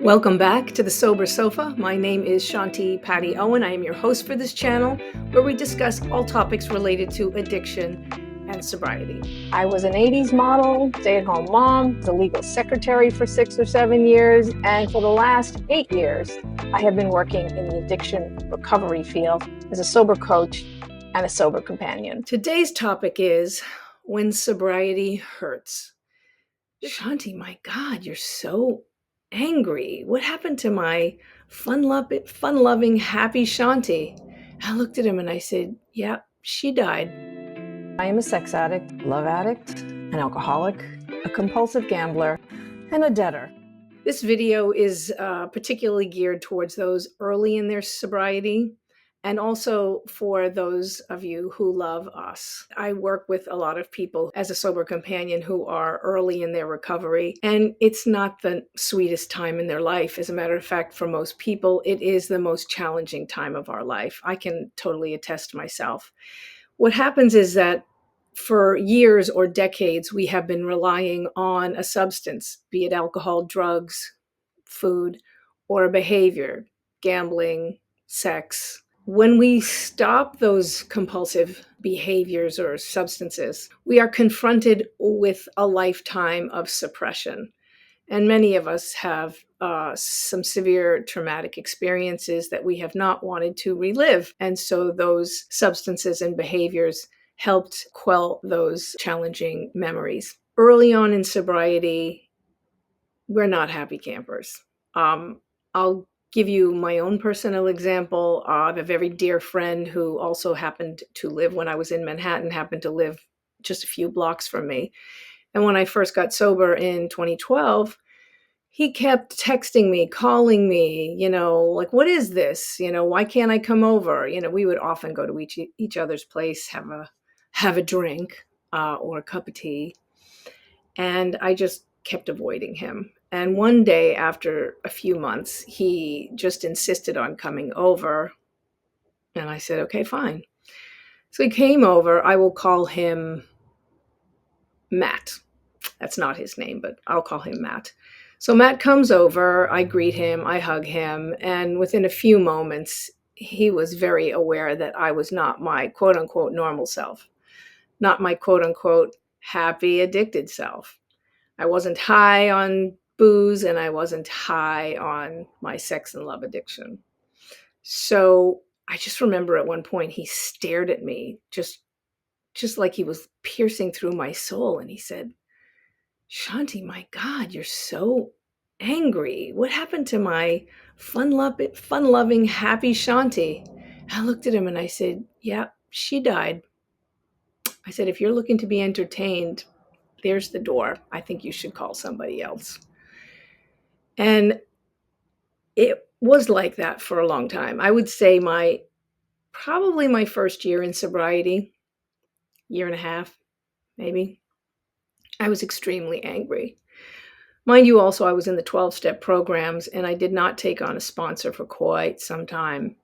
Welcome back to the Sober Sofa. My name is Shanti Patty Owen. I am your host for this channel, where we discuss all topics related to addiction and sobriety. I was an 80s model, stay-at-home mom, the legal secretary for 6 or 7 years, and for the last 8 years, I have been working in the addiction recovery field as a sober coach and a sober companion. Today's topic is when sobriety hurts. Shanti, my God, you're so angry. What happened to my fun-loving, happy Shanti? I looked at him and I said, yeah, she died. I am a sex addict, love addict, an alcoholic, a compulsive gambler, and a debtor. This video is particularly geared towards those early in their sobriety, and also for those of you who love us. I work with a lot of people as a sober companion who are early in their recovery, and it's not the sweetest time in their life. As a matter of fact, for most people, it is the most challenging time of our life. I can totally attest myself. What happens is that for years or decades, we have been relying on a substance, be it alcohol, drugs, food, or a behavior, gambling, sex. When we stop those compulsive behaviors or substances, we are confronted with a lifetime of suppression. And many of us have some severe traumatic experiences that we have not wanted to relive. And so those substances and behaviors helped quell those challenging memories. Early on in sobriety, we're not happy campers. I'll give you my own personal example. I have a very dear friend who also happened to live, when I was in Manhattan, happened to live just a few blocks from me. And when I first got sober in 2012, he kept texting me, calling me, like, what is this? Why can't I come over? We would often go to each other's place, have a drink or a cup of tea. And I just kept avoiding him. And one day, after a few months, he just insisted on coming over. And I said, okay, fine. So he came over. I will call him Matt. That's not his name, but I'll call him Matt. So Matt comes over, I greet him, I hug him, and within a few moments, he was very aware that I was not my quote-unquote normal self, not my quote-unquote happy addicted self. I wasn't high on booze, and I wasn't high on my sex and love addiction. So I just remember at one point he stared at me just like he was piercing through my soul, and he said, Shanti, my God, you're so angry. What happened to my fun-loving, happy Shanti? I looked at him and I said, yeah, she died. I said, if you're looking to be entertained, there's the door. I think you should call somebody else. And it was like that for a long time. I would say probably my first year in sobriety, year and a half, maybe, I was extremely angry. Mind you, also, I was in the 12-step programs, and I did not take on a sponsor for quite some time.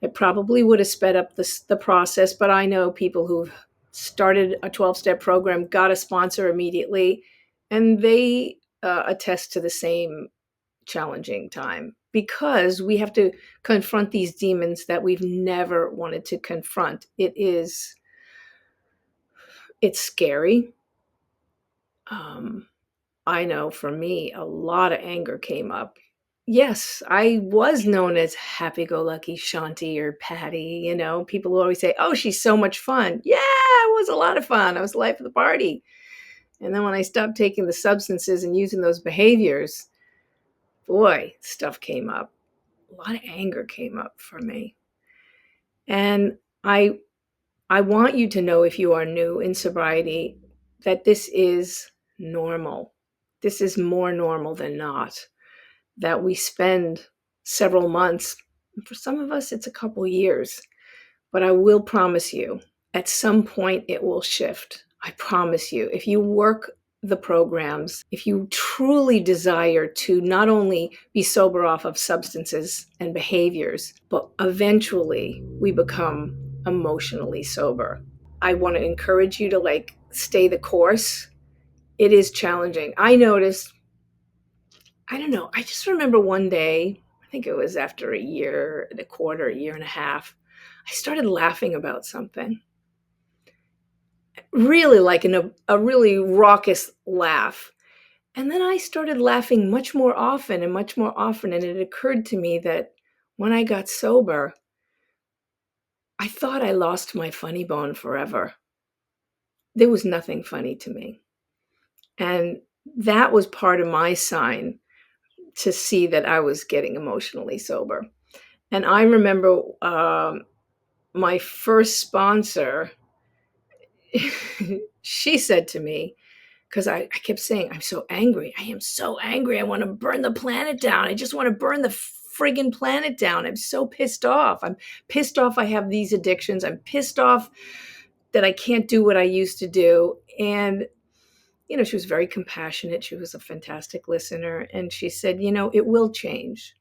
It probably would have sped up the process, but I know people who've started a 12-step program, got a sponsor immediately, and they attest to the same challenging time, because we have to confront these demons that we've never wanted to confront. It's scary. I know for me, a lot of anger came up. Yes, I was known as happy-go-lucky Shanti or Patty. People will always say, oh, she's so much fun. Yeah, it was a lot of fun. I was the life of the party. And then when I stopped taking the substances and using those behaviors, boy, stuff came up. A lot of anger came up for me. And I want you to know, if you are new in sobriety, that this is normal. This is more normal than not, that we spend several months, for some of us, it's a couple years, but I will promise you, at some point it will shift. I promise you, if you work the programs, if you truly desire to not only be sober off of substances and behaviors, but eventually we become emotionally sober. I want to encourage you to stay the course. It is challenging. I noticed I don't know. I just remember one day, I think it was after a year and a quarter, a year and a half, I started laughing about something. Really like a really raucous laugh. And then I started laughing much more often and much more often. And it occurred to me that when I got sober, I thought I lost my funny bone forever. There was nothing funny to me. And that was part of my sign to see that I was getting emotionally sober. And I remember my first sponsor, she said to me, because I kept saying, I'm so angry. I am so angry. I want to burn the planet down. I just want to burn the friggin' planet down. I'm so pissed off. I'm pissed off I have these addictions. I'm pissed off that I can't do what I used to do. And, she was very compassionate. She was a fantastic listener. And she said, it will change.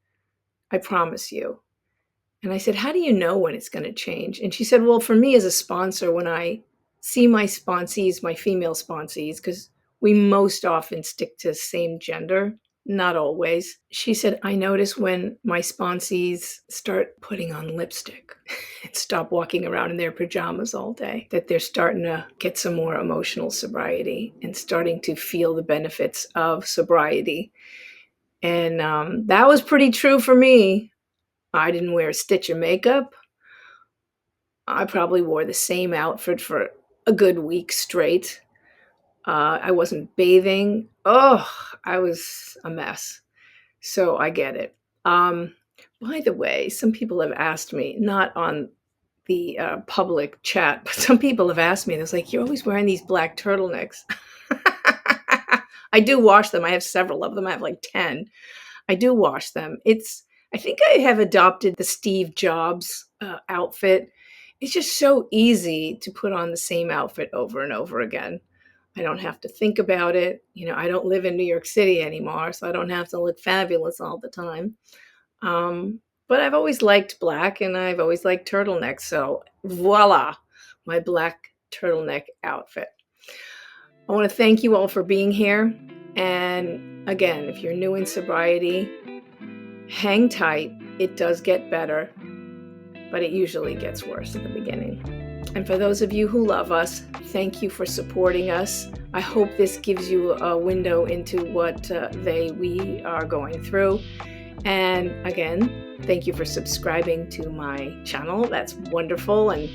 I promise you. And I said, how do you know when it's going to change? And she said, well, for me as a sponsor, when I see my sponsees, my female sponsees, because we most often stick to same gender, not always. She said, I notice when my sponsees start putting on lipstick and stop walking around in their pajamas all day, that they're starting to get some more emotional sobriety and starting to feel the benefits of sobriety. And that was pretty true for me. I didn't wear a stitch of makeup. I probably wore the same outfit for a good week straight. I wasn't bathing. Oh, I was a mess. So I get it. By the way, some people have asked me, not on the public chat, but some people have asked me, it's like, you're always wearing these black turtlenecks. I do wash them. I have several of them. I have like 10. I do wash them. I think I have adopted the Steve Jobs outfit. It's just so easy to put on the same outfit over and over again. I don't have to think about it. I don't live in New York City anymore, so I don't have to look fabulous all the time. But I've always liked black and I've always liked turtlenecks. So voila, my black turtleneck outfit. I want to thank you all for being here. And again, if you're new in sobriety, hang tight. It does get better, but it usually gets worse at the beginning. And for those of you who love us, thank you for supporting us. I hope this gives you a window into what we are going through. And again, thank you for subscribing to my channel. That's wonderful. And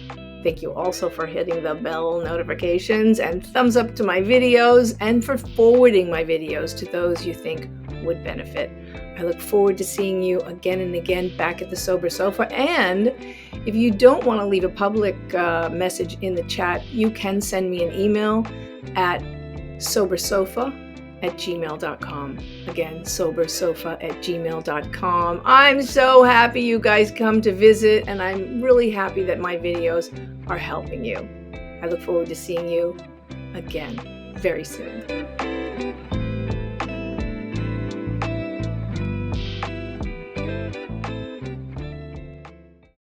thank you also for hitting the bell notifications and thumbs up to my videos and for forwarding my videos to those you think would benefit. I look forward to seeing you again and again back at the Sober Sofa. And if you don't want to leave a public message in the chat, you can send me an email at sobersofa@gmail.com. Again, sobersofa@gmail.com. I'm so happy you guys come to visit, and I'm really happy that my videos are helping you. I look forward to seeing you again very soon.